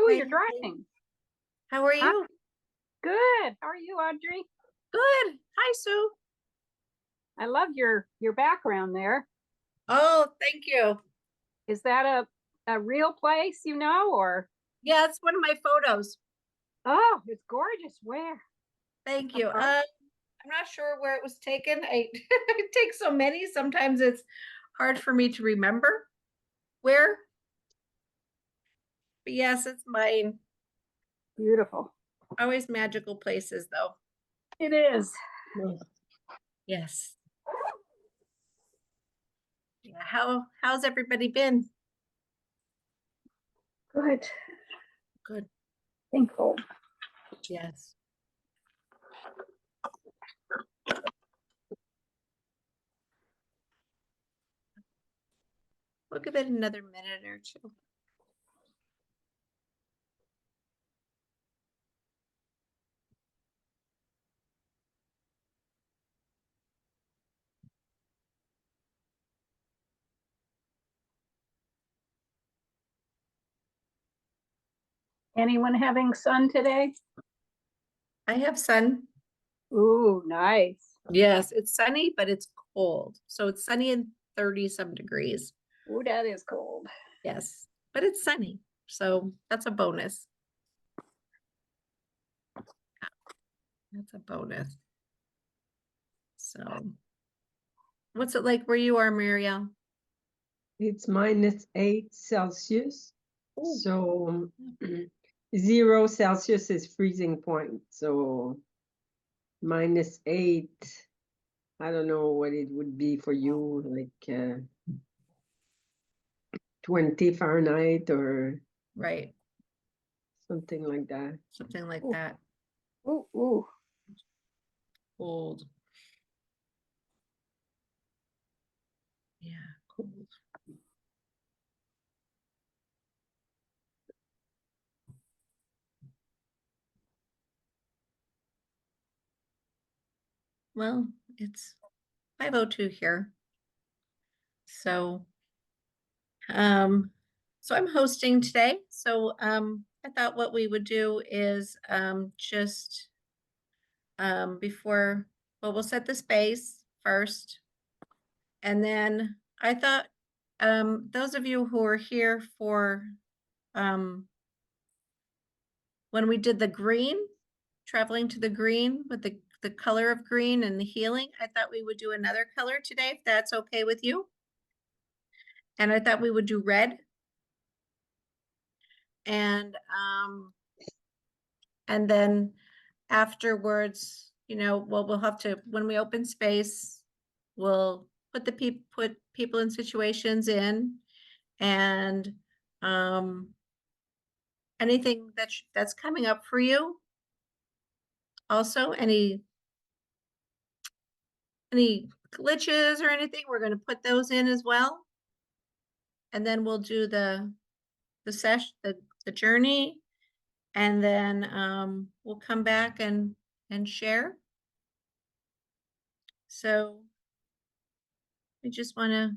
Oh, Hi, you're driving. how are Huh? you? Good. How are you, Audrey? Good. Hi, Sue. I love your background there. Oh, thank you. Is that a real place, or? Yeah, it's one of my photos. Oh, it's gorgeous. Where? Thank A you. park? I'm not sure where it was taken. I take so many. Sometimes it's hard for me to remember where. But yes, it's mine. Beautiful. Always magical places, though. It is. Yes. Yeah. How's everybody been? Good. Good. Thankful. Yes. We'll give it another minute or two. Anyone having sun today? I have sun. Ooh, nice. Yes, it's sunny, but it's cold. So it's sunny and 30 some degrees. Ooh, that is cold. Yes, but it's sunny. So that's a bonus. That's a bonus. So what's it like where you are, Marielle? It's -8 Celsius. Ooh. So 0 Celsius is freezing point. So -8, I don't know what it would be for you, like 20 Fahrenheit or Right. something like that. Something like Ooh. that. Ooh. Cold. Yeah, cold. Well, it's 5:02 here. So so I'm hosting today. So I thought what we would do is just before, well, we'll set the space first. And then I thought those of you who are here for when we did the green, traveling to the green with the color of green and the healing, I thought we would do another color today, if that's okay with you. And I thought we would do red. And then afterwards, well, we'll have to, when we open space, we'll put people in situations in, and anything that's coming up for you. Also, any glitches or anything, we're going to put those in as well. And then we'll do the session, the journey, and then we'll come back and share. So you just want to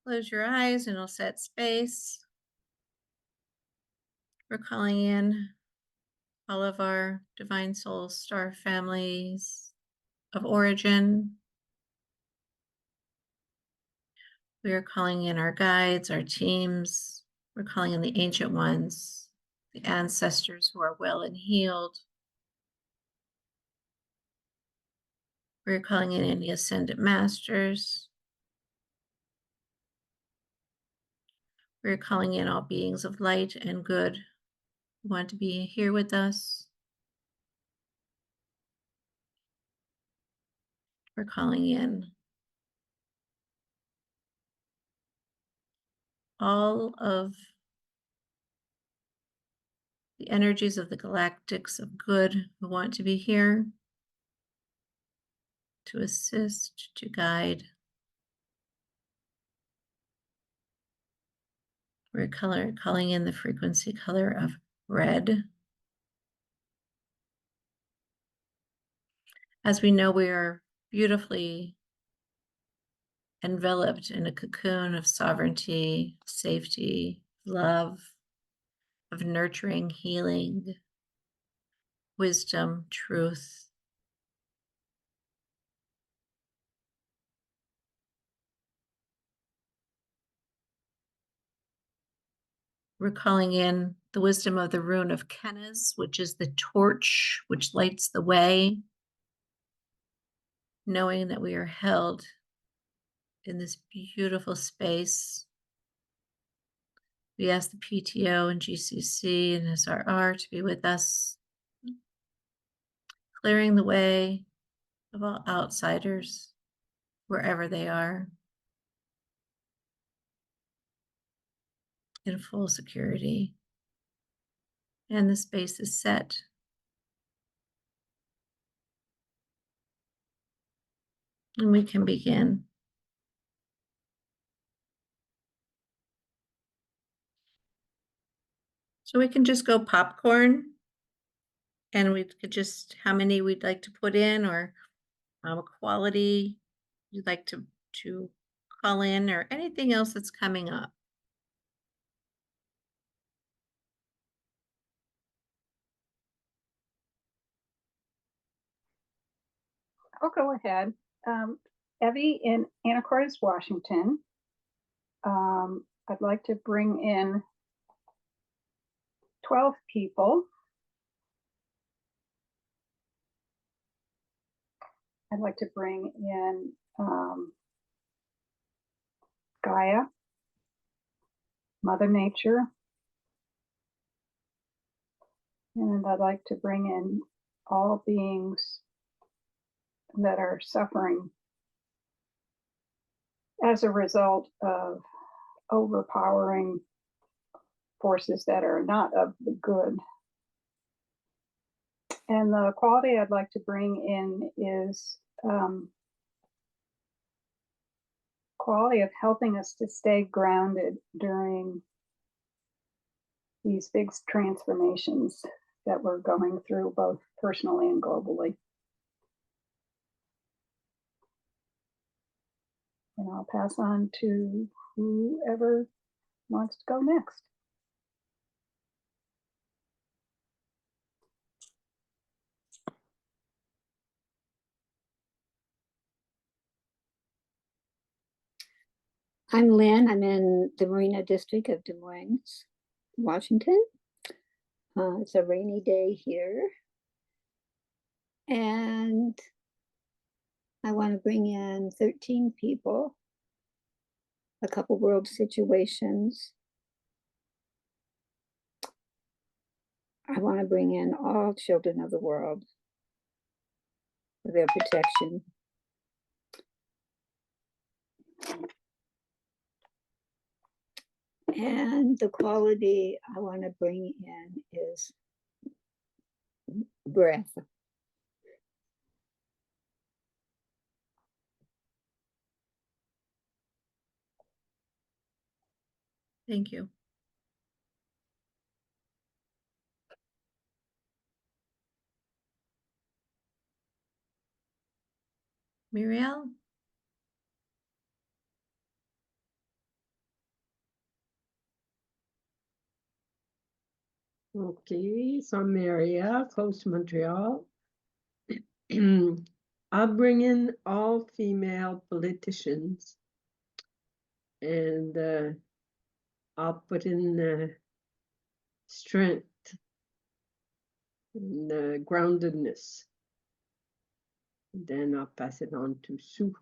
close your eyes and I'll set space. We're calling in all of our divine soul star families of origin. We are calling in our guides, our teams. We're calling in the ancient ones, the ancestors who are well and healed. We're calling in any ascended masters. We're calling in all beings of light and good who want to be here with us. We're calling in all of the energies of the galactics of good who want to be here to assist, to guide. We're calling in the frequency color of red. As we know, we are beautifully enveloped in a cocoon of sovereignty, safety, love, of nurturing, healing, wisdom, truth. We're calling in the wisdom of the rune of Kenaz, which is the torch which lights the way, knowing that we are held in this beautiful space. We ask the PTO and GCC and SRR to be with us, clearing the way of all outsiders, wherever they are, in full security. And the space is set. And we can begin. So we can just go popcorn, and we could just, how many we'd like to put in, or a quality you'd like to call in, or anything else that's coming up. I'll go ahead. Evie in Anacortes, Washington. I'd like to bring in 12 people. I'd like to bring in Gaia, Mother Nature, and I'd like to bring in all beings that are suffering as a result of overpowering forces that are not of the good. And the quality I'd like to bring in is quality of helping us to stay grounded during these big transformations that we're going through, both personally and globally. And I'll pass on to whoever wants to go next. I'm Lynn. I'm in the Marina District of Des Moines, Washington. It's a rainy day here. And I want to bring in 13 people, a couple world situations. I want to bring in all children of the world for their protection. And the quality I want to bring in is breath. Thank you. Muriel? Okay, so I'm Maria, close to Montreal. I'll bring in all female politicians, and I'll put in strength and groundedness. Then I'll pass it on to Sue,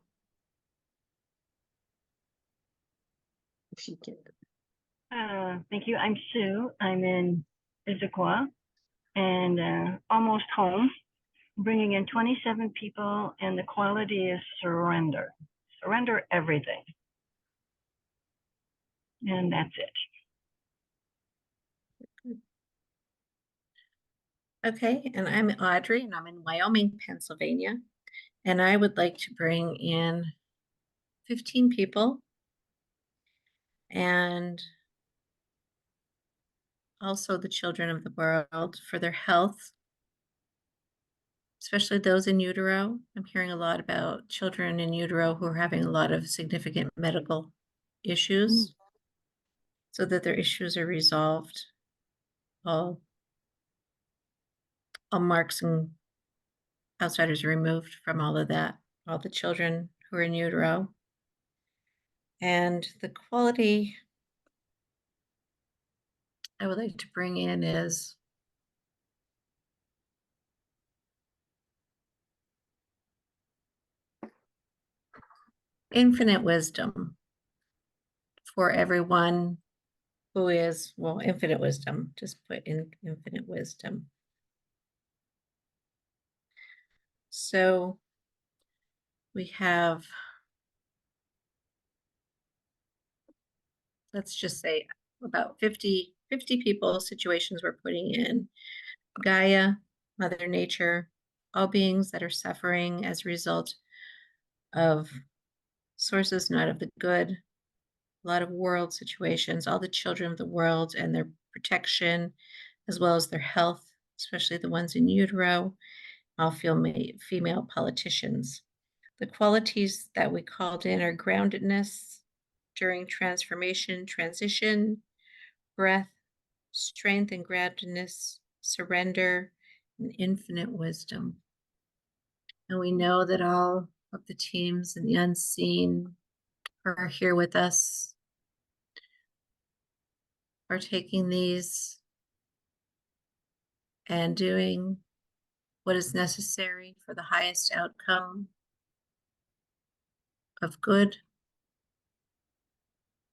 if she can. Thank you. I'm Sue. I'm in Issaquah and almost home, bringing in 27 people, and the quality is surrender. Surrender everything. And that's it. Okay, and I'm Aydrey, and I'm in Wyoming, Pennsylvania. And I would like to bring in 15 people, and also the children of the world for their health, especially those in utero. I'm hearing a lot about children in utero who are having a lot of significant medical issues, so that their issues are resolved. all marks and outsiders removed from all of that, all the children who are in utero. And the quality I would like to bring in is infinite wisdom for everyone who is, well, infinite wisdom, just put in infinite wisdom. So we have, let's just say about 50 people, situations we're putting in. Gaia, Mother Nature, all beings that are suffering as a result of sources not of the good, a lot of world situations, all the children of the world and their protection, as well as their health, especially the ones in utero, all female politicians. The qualities that we called in are groundedness during transformation, transition, breath, strength and groundedness, surrender, and infinite wisdom. And we know that all of the teams and the unseen are here with us, are taking these and doing what is necessary for the highest outcome of good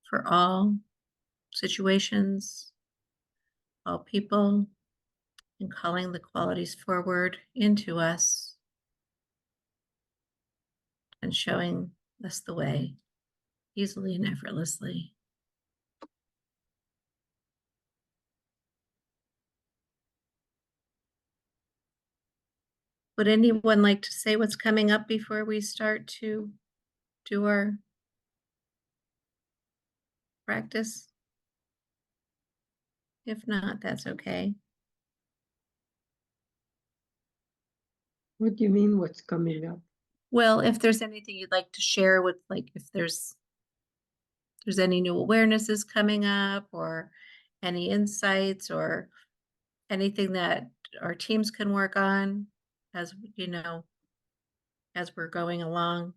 for all situations, all people, and calling the qualities forward into us and showing us the way easily and effortlessly. Would anyone like to say what's coming up before we start to do our practice? If not, that's okay. What do you mean, what's coming up? Well, if there's anything you'd like to share with, like, if there's any new awarenesses coming up or any insights or anything that our teams can work on as, you know, as we're going along.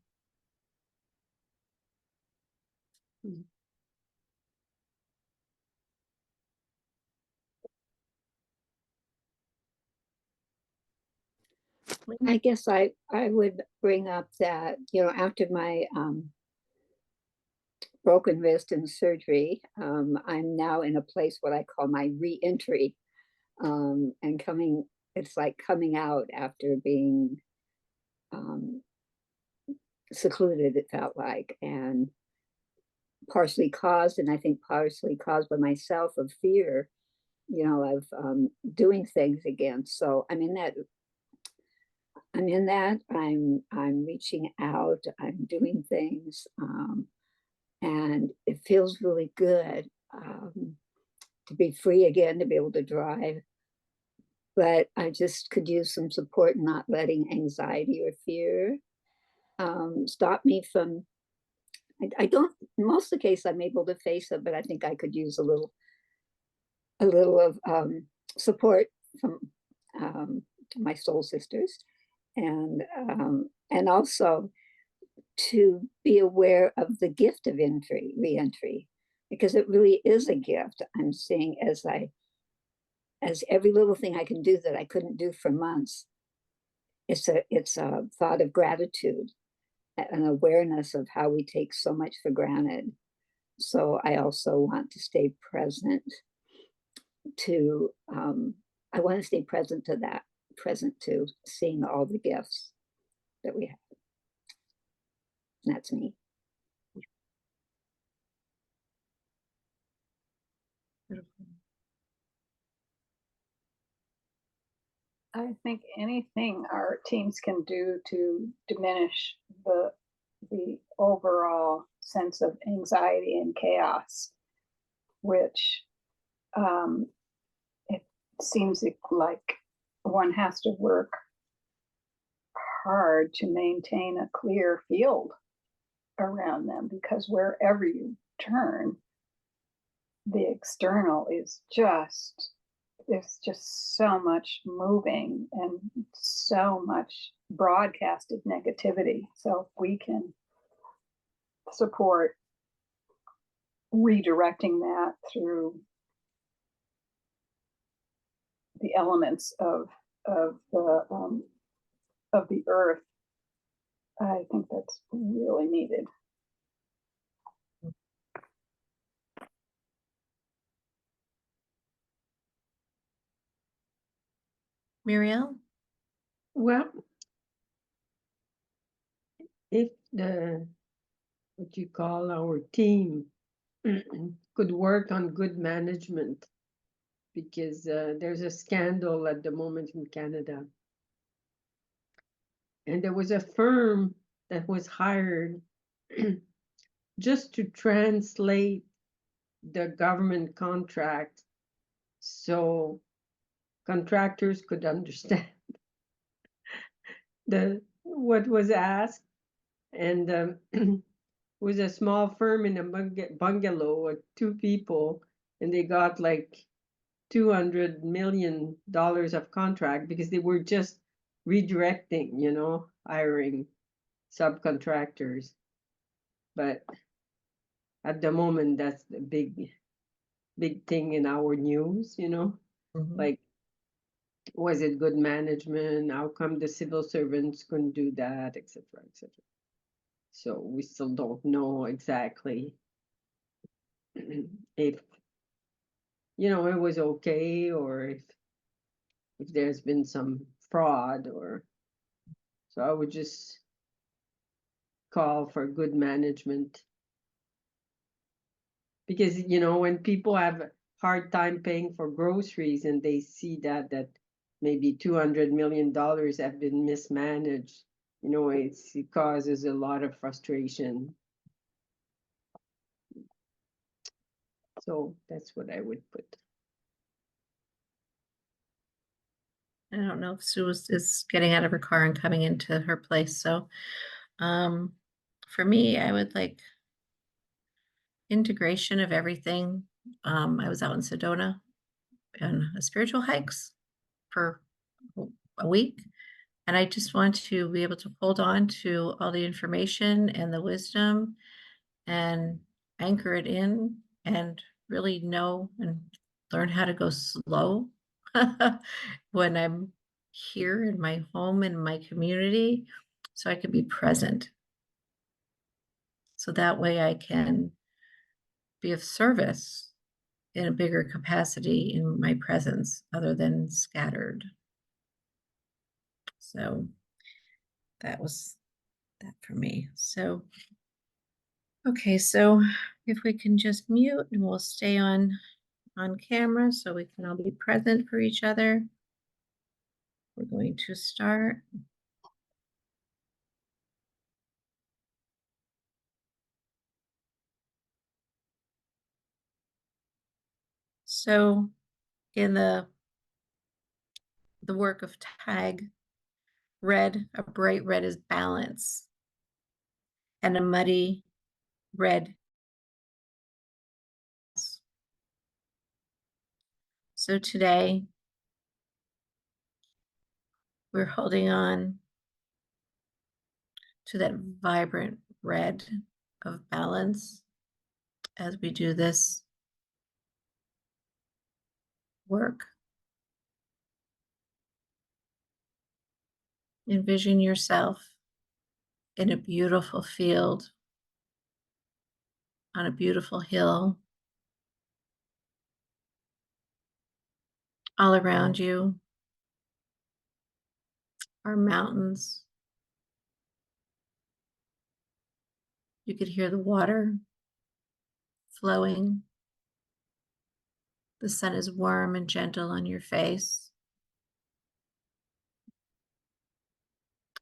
I guess I would bring up that, you know, after my broken wrist and surgery, I'm now in a place what I call my re-entry, and it's like coming out after being secluded, it felt like, and partially caused, and I think partially caused by myself, of fear, you know, of doing things again. So I'm in that. I'm reaching out. I'm doing things, and it feels really good to be free again, to be able to drive. But I just could use some support, not letting anxiety or fear stop me from. I don't. In most of the case, I'm able to face it, but I think I could use a little of support from my soul sisters, and also to be aware of the gift of re-entry, because it really is a gift. I'm seeing as every little thing I can do that I couldn't do for months. It's a thought of gratitude, an awareness of how we take so much for granted. So I also want to stay present to, I want to stay present to that, present to seeing all the gifts that we have. And that's me. I think anything our teams can do to diminish the overall sense of anxiety and chaos, which it seems like one has to work hard to maintain a clear field around them, because wherever you turn, the external is just there's just so much moving and so much broadcasted negativity. So if we can support redirecting that through the elements of the earth, I think that's really needed. Muriel? Well, if what you call our team could work on good management, because there's a scandal at the moment in Canada. And there was a firm that was hired just to translate the government contract so contractors could understand what was asked. And it was a small firm in a bungalow with 2 people, and they got like $200 million of contract because they were just redirecting, hiring subcontractors. But at the moment, that's the big thing in our news, like, was it good management? How come the civil servants couldn't do that, etc., etc. So we still don't know exactly if it was okay, or if there's been some fraud, or so I would just call for good management. Because when people have a hard time paying for groceries and they see that maybe $200 million have been mismanaged, it causes a lot of frustration. So that's what I would put. I don't know if Sue is getting out of her car and coming into her place. So for me, I would like integration of everything. I was out in Sedona on a spiritual hikes for a week. And I just want to be able to hold on to all the information and the wisdom and anchor it in and really know and learn how to go slow when I'm here in my home, in my community, so I can be present. So that way I can be of service in a bigger capacity in my presence other than scattered. So that was that for me. So, okay, so if we can just mute and we'll stay on camera so we can all be present for each other. We're going to start. So in the work of tag, a bright red is balance, and a muddy red. So today we're holding on to that vibrant red of balance as we do this work. Envision yourself in a beautiful field, on a beautiful hill. All around you are mountains. You could hear the water flowing. The sun is warm and gentle on your face.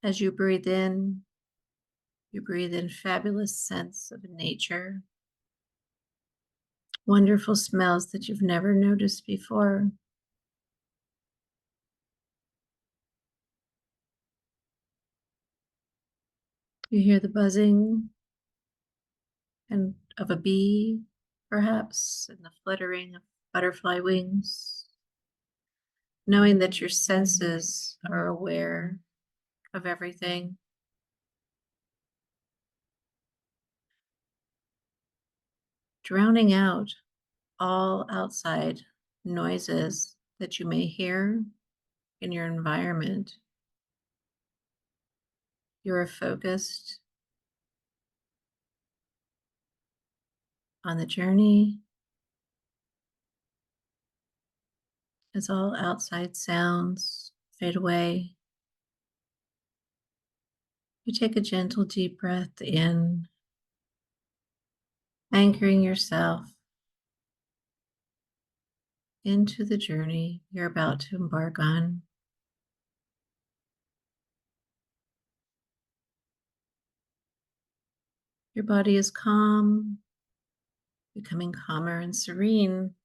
As you breathe in fabulous scents of nature, wonderful smells that you've never noticed before. You hear the buzzing and of a bee, perhaps, and the fluttering of butterfly wings. knowing that your senses are aware of everything. Drowning out all outside noises that you may hear in your environment. You are focused on the journey as all outside sounds fade away. You take a gentle deep breath in, anchoring yourself into the journey you're about to embark on. Your body is calm, becoming calmer and serene.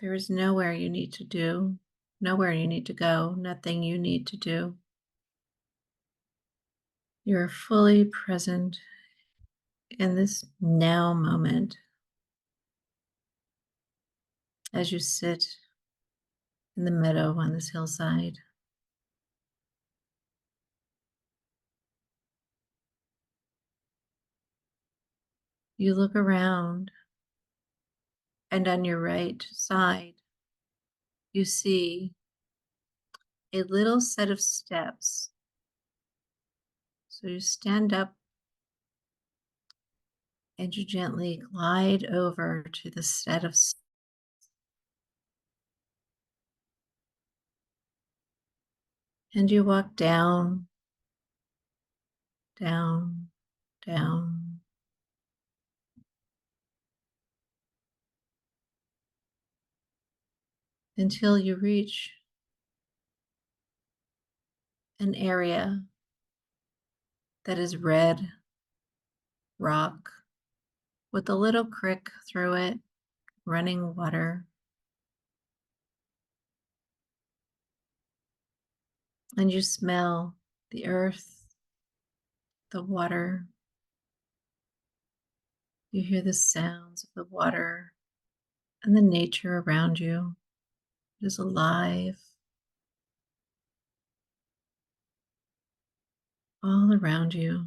There is nowhere you need to do, nowhere you need to go, nothing you need to do. You're fully present in this now moment as you sit in the meadow on this hillside. You look around, and on your right side, you see a little set of steps. So you stand up and you gently glide over to the set of steps. And you walk down, down, down, until you reach an area that is red rock with a little creek through it, running water. And you smell the earth, the water. You hear the sounds of the water and the nature around you. It is alive all around you.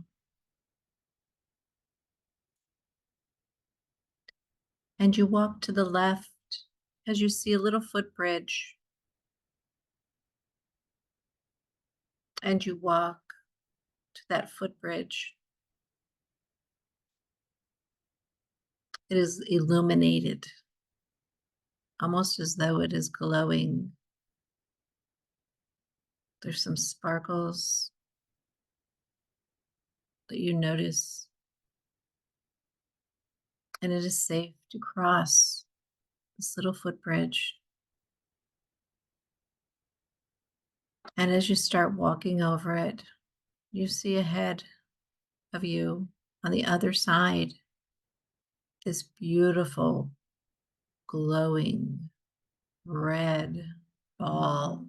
And you walk to the left as you see a little footbridge. And you walk to that footbridge. It is illuminated, almost as though it is glowing. There's some sparkles that you notice, and it is safe to cross this little footbridge. And as you start walking over it, you see ahead of you on the other side this beautiful, glowing, red ball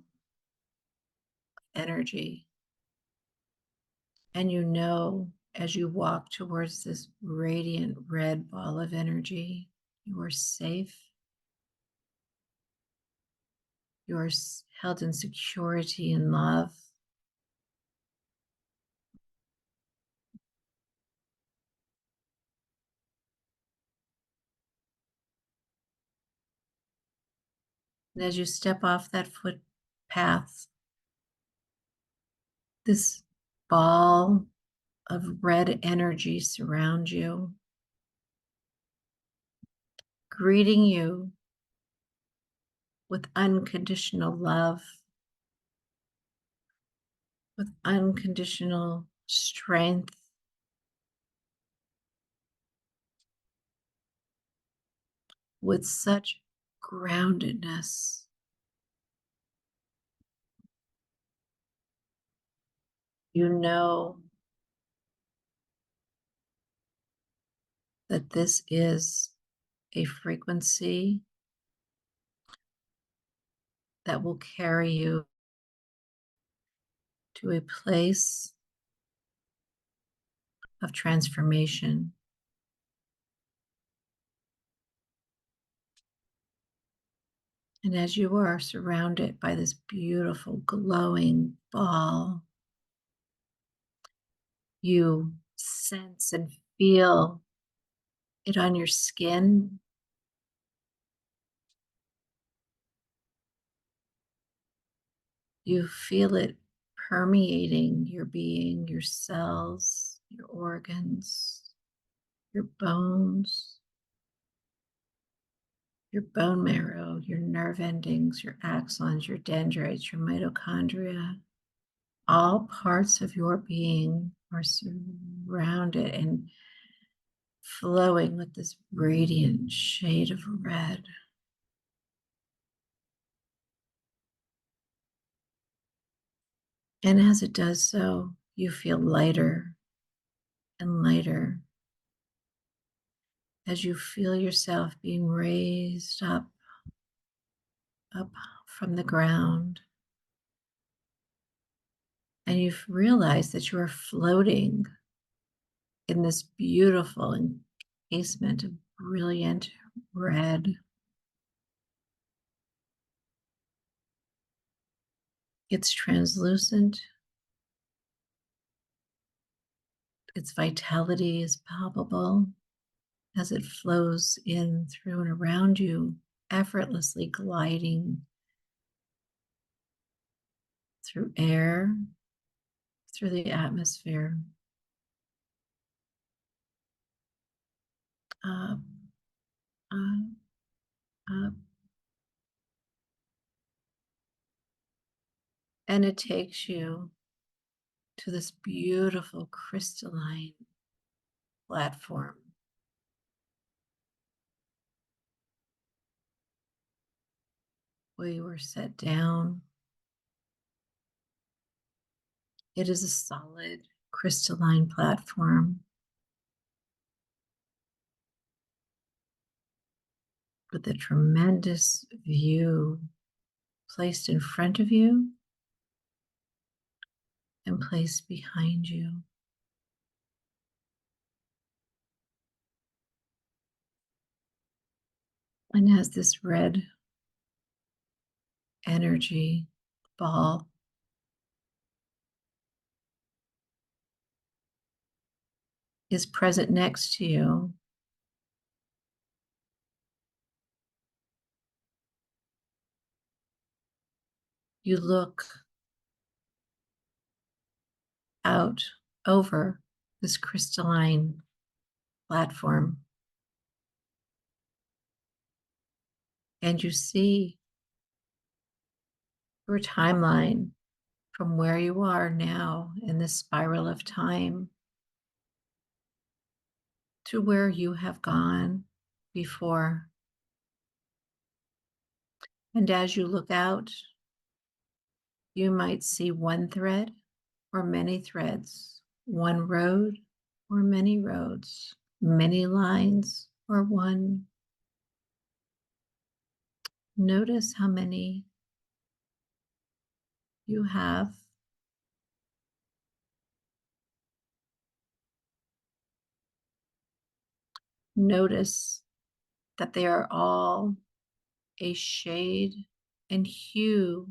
of energy. And you know, as you walk towards this radiant red ball of energy, you are safe. You are held in security and love. And as you step off that footpath, this ball of red energy surrounds you, greeting you with unconditional love, with unconditional strength, with such groundedness. You know that this is a frequency that will carry you to a place of transformation. And as you are surrounded by this beautiful glowing ball, you sense and feel it on your skin. You feel it permeating your being, your cells, your organs, your bones, your bone marrow, your nerve endings, your axons, your dendrites, your mitochondria. All parts of your being are surrounded and flowing with this radiant shade of red. And as it does so, you feel lighter and lighter as you feel yourself being raised up from the ground. And you've realized that you are floating in this beautiful encasement of brilliant red. It's translucent. Its vitality is palpable as it flows in through and around you, effortlessly gliding through air, through the atmosphere, up, up, up. And it takes you to this beautiful crystalline platform. We were set down. It is a solid crystalline platform with a tremendous view placed in front of you and placed behind you. And as this red energy ball is present next to you, you look out over this crystalline platform and you see your timeline from where you are now in this spiral of time to where you have gone before. And as you look out, you might see one thread or many threads, one road or many roads, many lines or one. Notice how many you have. Notice that they are all a shade and hue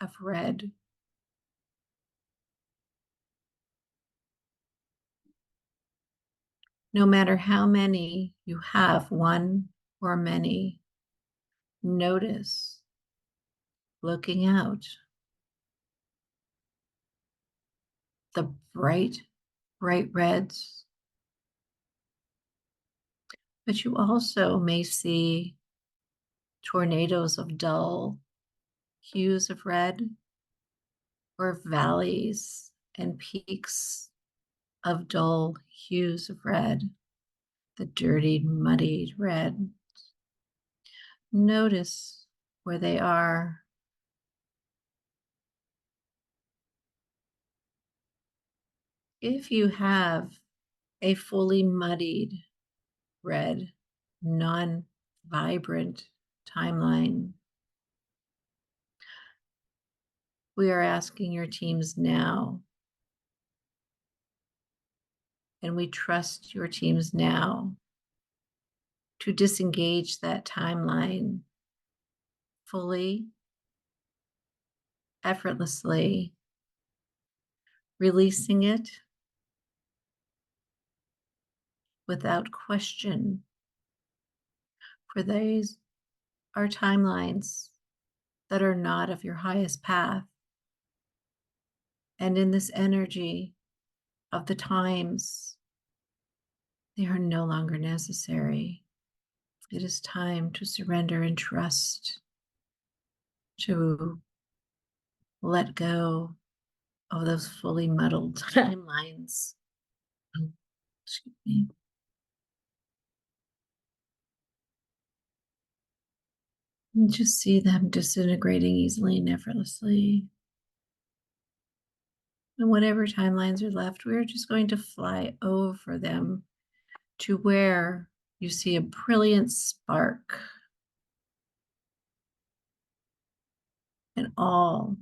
of red. No matter how many you have, one or many, notice looking out the bright, bright reds. But you also may see tornadoes of dull hues of red or valleys and peaks of dull hues of red, the dirtied, muddied red. Notice where they are. If you have a fully muddied red, non-vibrant timeline, we are asking your teams now, and we trust your teams now to disengage that timeline fully, effortlessly, releasing it without question. For these are timelines that are not of your highest path. And in this energy of the times, they are no longer necessary. It is time to surrender and trust, to let go of those fully muddled timelines. Oh, excuse me. And just see them disintegrating easily and effortlessly. And whatever timelines are left, we're just going to fly over them to where you see a brilliant spark. And all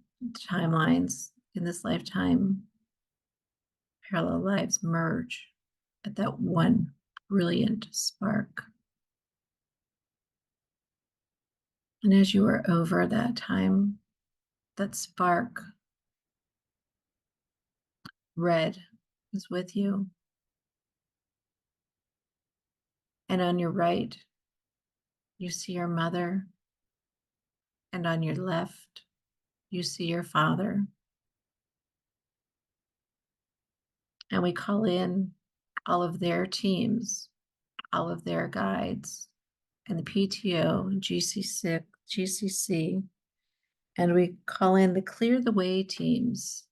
timelines in this lifetime, parallel lives merge at that one brilliant spark. And as you are over that time, that spark, red, is with you. And on your right, you see your mother. And on your left, you see your father. And we call in all of their teams, all of their guides, and the PTO and GCC, and we call in the Clear the Way teams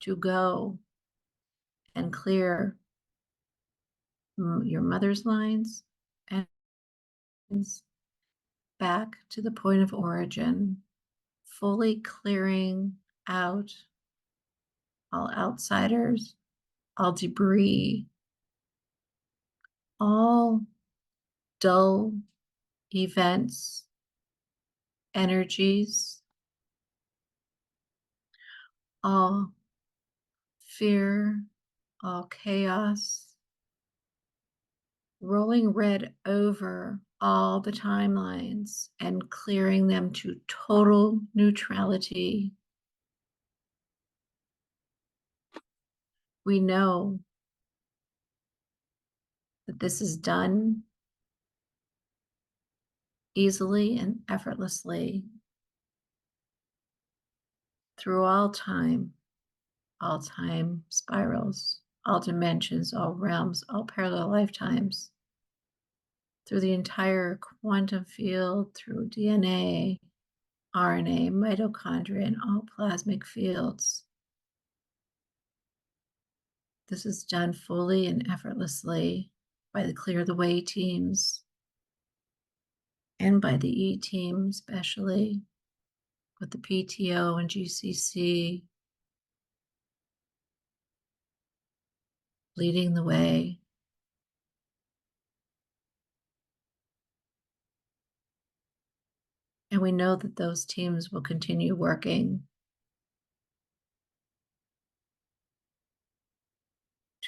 to go and clear your mother's lines and back to the point of origin, fully clearing out all outsiders, all debris, all dull events, energies, all fear, all chaos, rolling red over all the timelines and clearing them to total neutrality. We know that this is done easily and effortlessly through all time spirals, all dimensions, all realms, all parallel lifetimes, through the entire quantum field, through DNA, RNA, mitochondria, and all plasmic fields. This is done fully and effortlessly by the Clear the Way teams and by the E team, especially with the PTO and GCC leading the way. And we know that those teams will continue working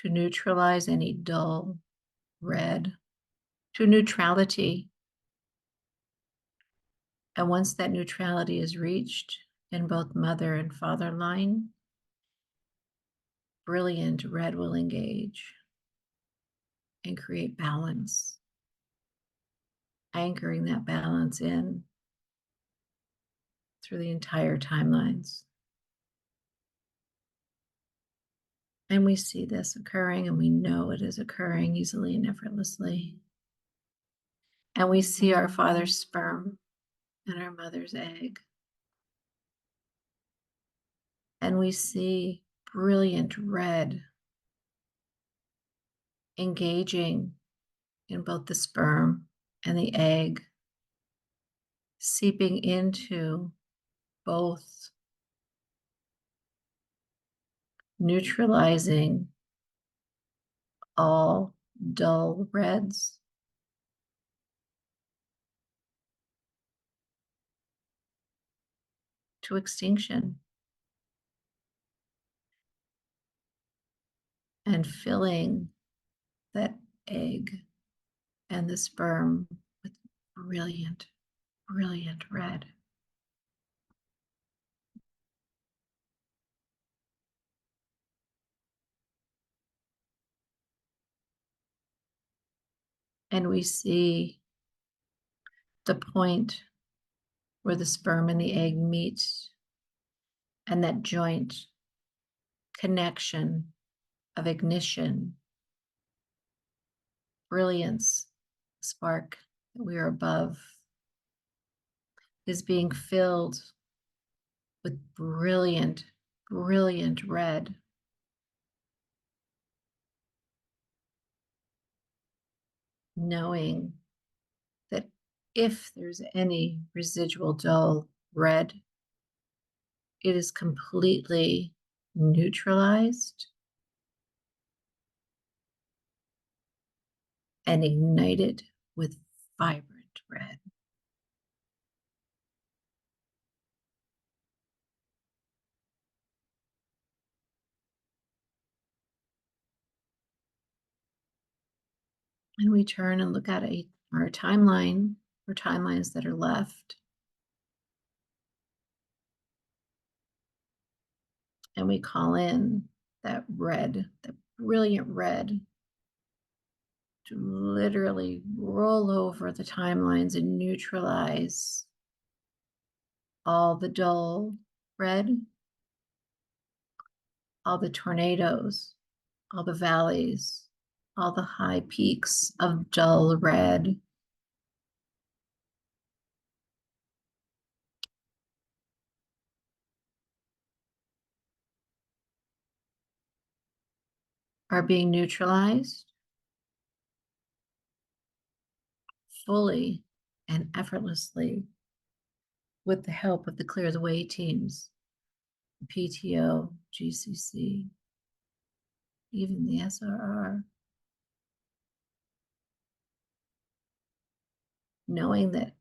to neutralize any dull red, to neutrality. And once that neutrality is reached in both mother and father line, brilliant red will engage and create balance, anchoring that balance in through the entire timelines. And we see this occurring, and we know it is occurring easily and effortlessly. And we see our father's sperm and our mother's egg. And we see brilliant red engaging in both the sperm and the egg, seeping into both, neutralizing all dull reds. To extinction. And filling that egg and the sperm with brilliant, brilliant red. And we see the point where the sperm and the egg meet, and that joint connection of ignition, brilliance, spark that we are above, is being filled with brilliant, brilliant red. Knowing that if there's any residual dull red, it is completely neutralized and ignited with vibrant red. And we turn and look at our timeline, or timelines that are left. And we call in that red, that brilliant red, to literally roll over the timelines and neutralize all the dull red, all the tornadoes, all the valleys, all the high peaks of dull red. Are being neutralized fully and effortlessly with the help of the Clear the Way teams, PTO, GCC, even the SRR. Knowing that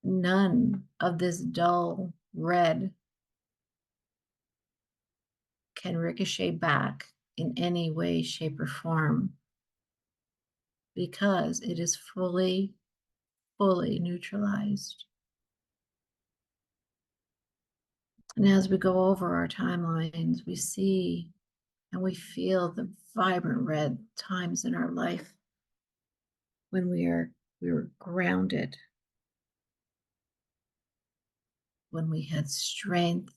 none of this dull red can ricochet back in any way, shape, or form, because it is fully, fully neutralized. And as we go over our timelines, we see and we feel the vibrant red times in our life when we were grounded, when we had strength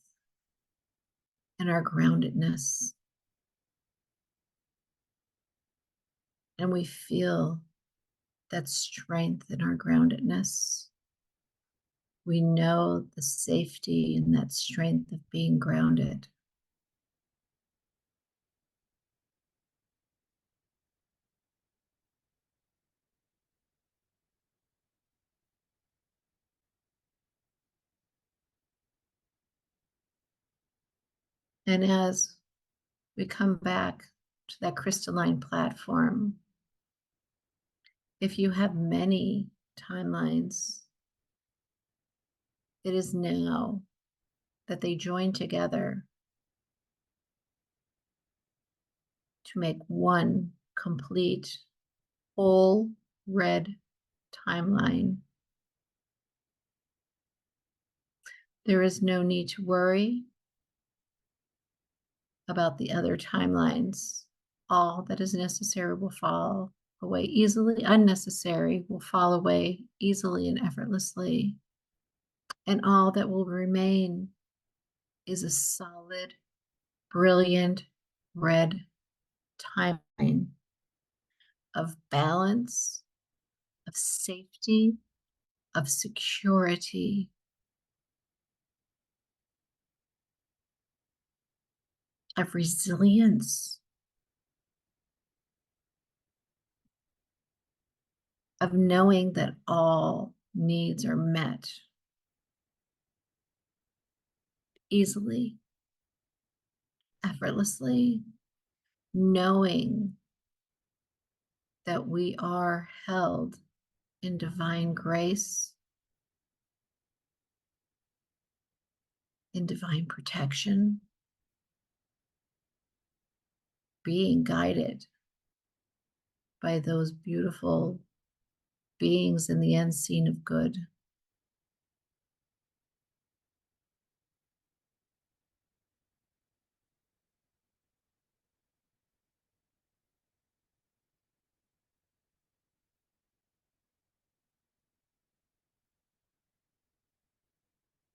in our groundedness. And we feel that strength in our groundedness. We know the safety and that strength of being grounded. And as we come back to that crystalline platform, if you have many timelines, it is now that they join together to make one complete, whole red timeline. There is no need to worry about the other timelines. All that is necessary will fall away easily. Unnecessary will fall away easily and effortlessly. And all that will remain is a solid, brilliant red timeline of balance, of safety, of security, of resilience, of knowing that all needs are met easily, effortlessly, knowing that we are held in divine grace, in divine protection, being guided by those beautiful beings in the unseen of good.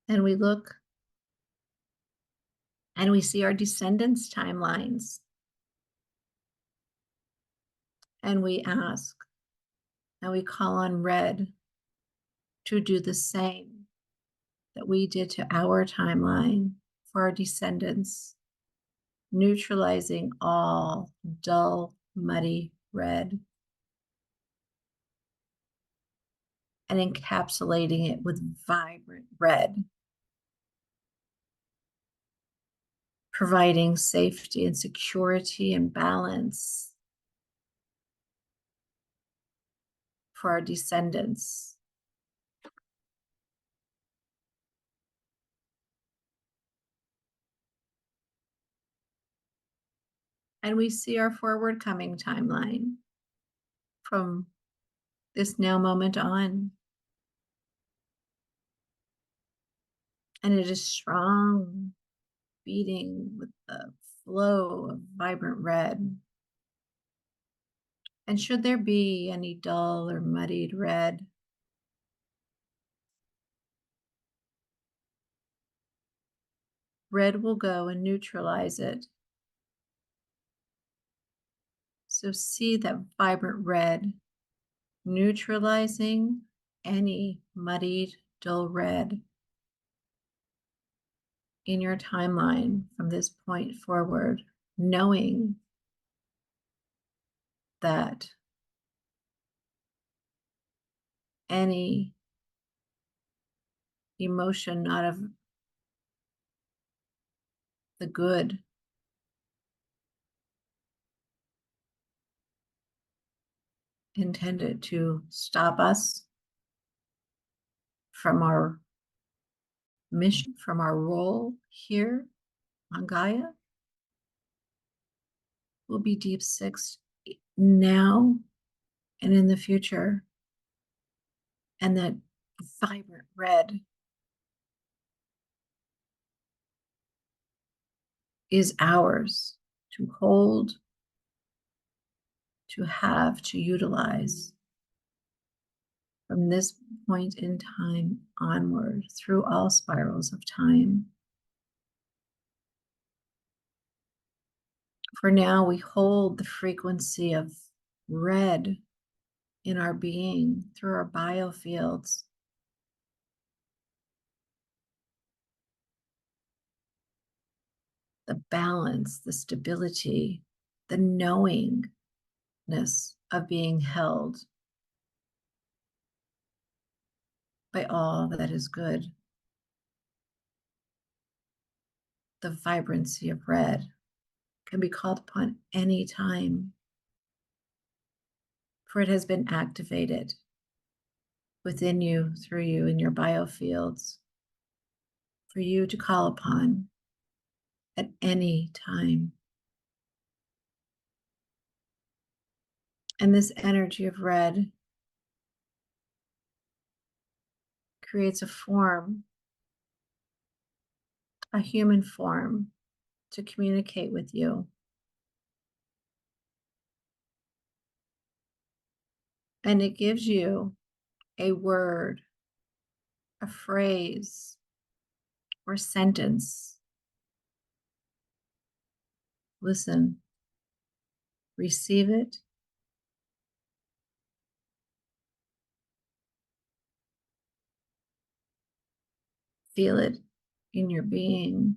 And we look and we see our descendants' timelines. And we ask, and we call on red to do the same that we did to our timeline for our descendants, neutralizing all dull, muddy red and encapsulating it with vibrant red, providing safety and security and balance for our descendants. And we see our forward coming timeline from this now moment on. And it is strong, beating with the flow of vibrant red. And should there be any dull or muddied red, red will go and neutralize it. So see that vibrant red neutralizing any muddied, dull red in your timeline from this point forward, knowing that any emotion not of the good intended to stop us from our mission, from our role here on Gaia, will be deep six now and in the future. And that vibrant red is ours to hold, to have, to utilize from this point in time onward through all spirals of time. For now, we hold the frequency of red in our being through our biofields. The balance, the stability, the knowingness of being held by all that is good. The vibrancy of red can be called upon any time, for it has been activated within you, through you, in your biofields, for you to call upon at any time. And this energy of red creates a form, a human form, to communicate with you. And it gives you a word, a phrase, or sentence. Listen, receive it, feel it in your being.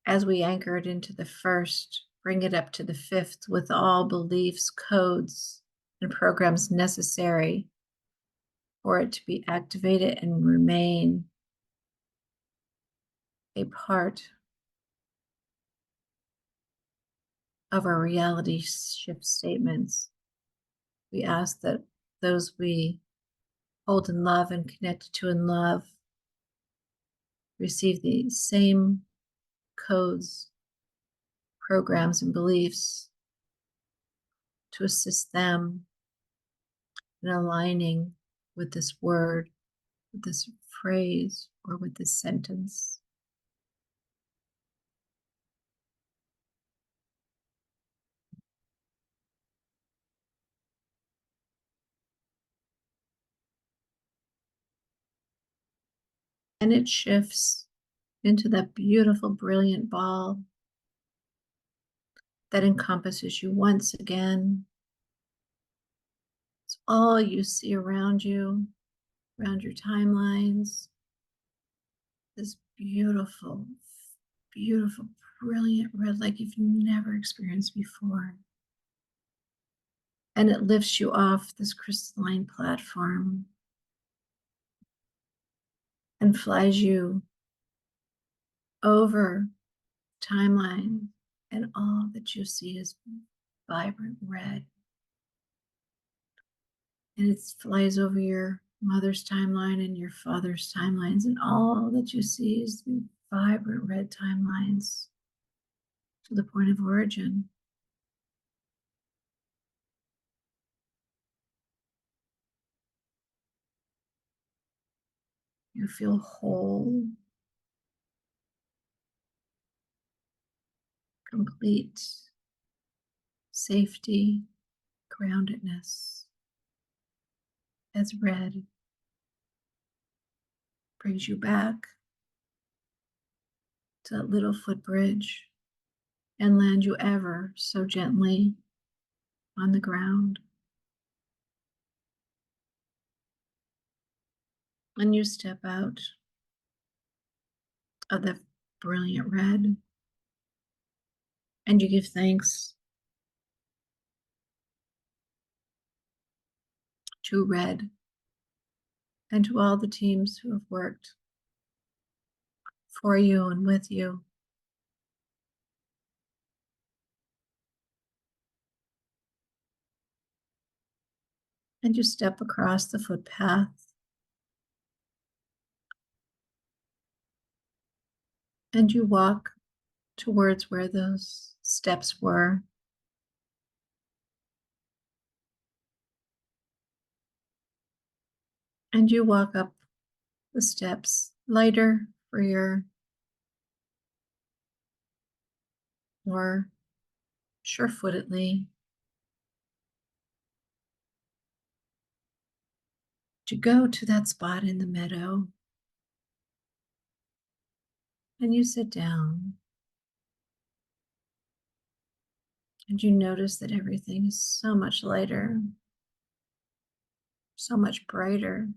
As we anchor it into the first, bring it up to the fifth with all beliefs, codes, and programs necessary for it to be activated and remain a part of our reality shift statements. We ask that those we hold in love and connected to in love receive the same codes, programs, and beliefs to assist them in aligning with this word, with this phrase, or with this sentence. And it shifts into that beautiful, brilliant ball that encompasses you once again. It's all you see around you, around your timelines. This beautiful, beautiful, brilliant red like you've never experienced before. And it lifts you off this crystalline platform and flies you over timeline, and all that you see is vibrant red. And it flies over your mother's timeline and your father's timelines, and all that you see is vibrant red timelines to the point of origin. You feel whole, complete, safety, groundedness, as red brings you back to that little footbridge and land you ever so gently on the ground. And you step out of the brilliant red and you give thanks to red and to all the teams who have worked for you and with you. And you step across the footpath and you walk towards where those steps were. And you walk up the steps lighter for your more sure-footedly to go to that spot in the meadow. And you sit down and you notice that everything is so much lighter, so much brighter.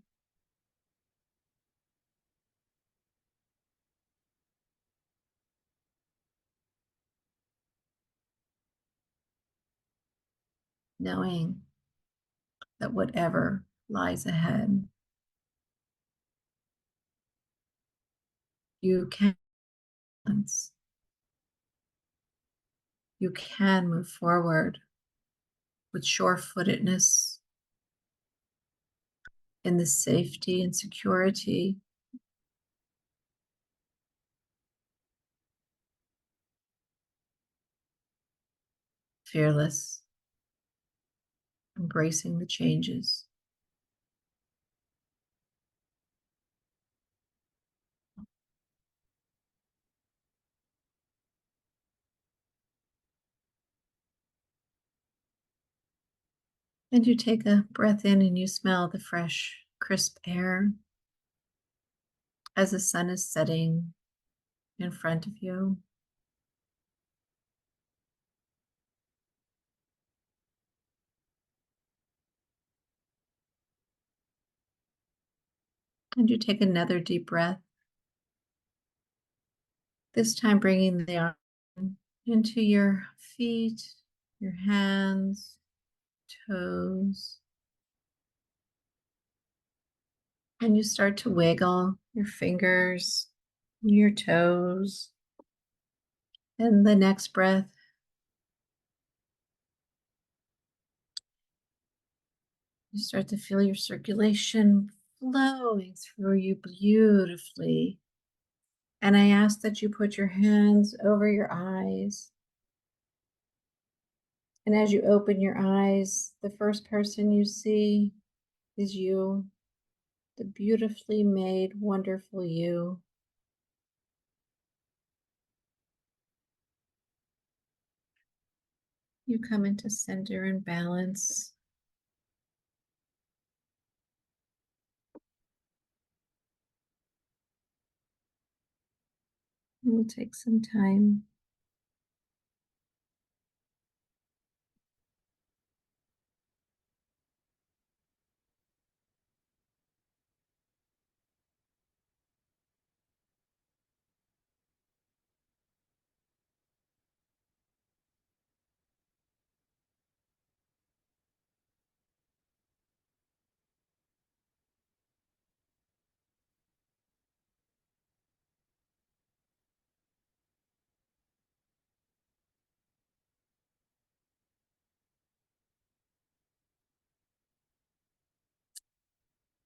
Knowing that whatever lies ahead, you can move forward with sure-footedness in the safety and security fearless, embracing the changes. And you take a breath in and you smell the fresh, crisp air as the sun is setting in front of you. And you take another deep breath, this time bringing the arm into your feet, your hands, toes. And you start to wiggle your fingers, your toes. And the next breath, you start to feel your circulation flowing through you beautifully. And I ask that you put your hands over your eyes. And as you open your eyes, the first person you see is you, the beautifully made, wonderful you. You come into center and balance. We'll take some time.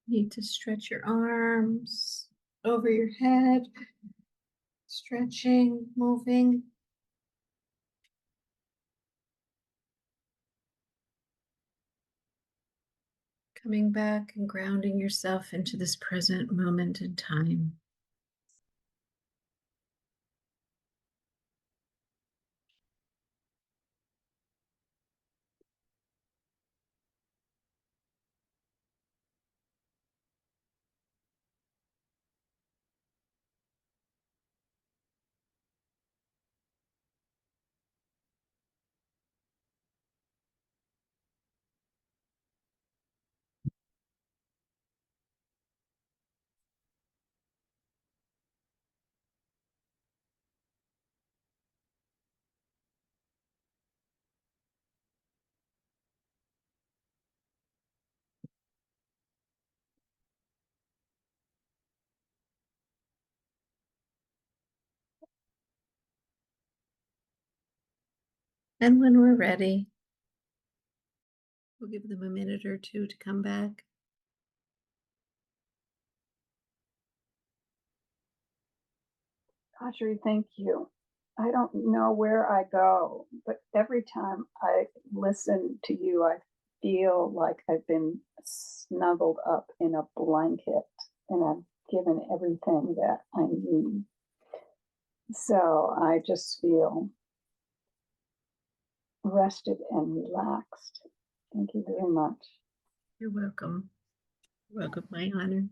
Need to stretch your arms over your head, stretching, moving. Coming back and grounding yourself into this present moment in time. And when we're ready, we'll give them a minute or two to come back. Audrey, thank you. I don't know where I go, but every time I listen to you, I feel like I've been snuggled up in a blanket and I've given everything that I need. So I just feel rested and relaxed. Thank you very much. You're welcome. You're welcome, my honor.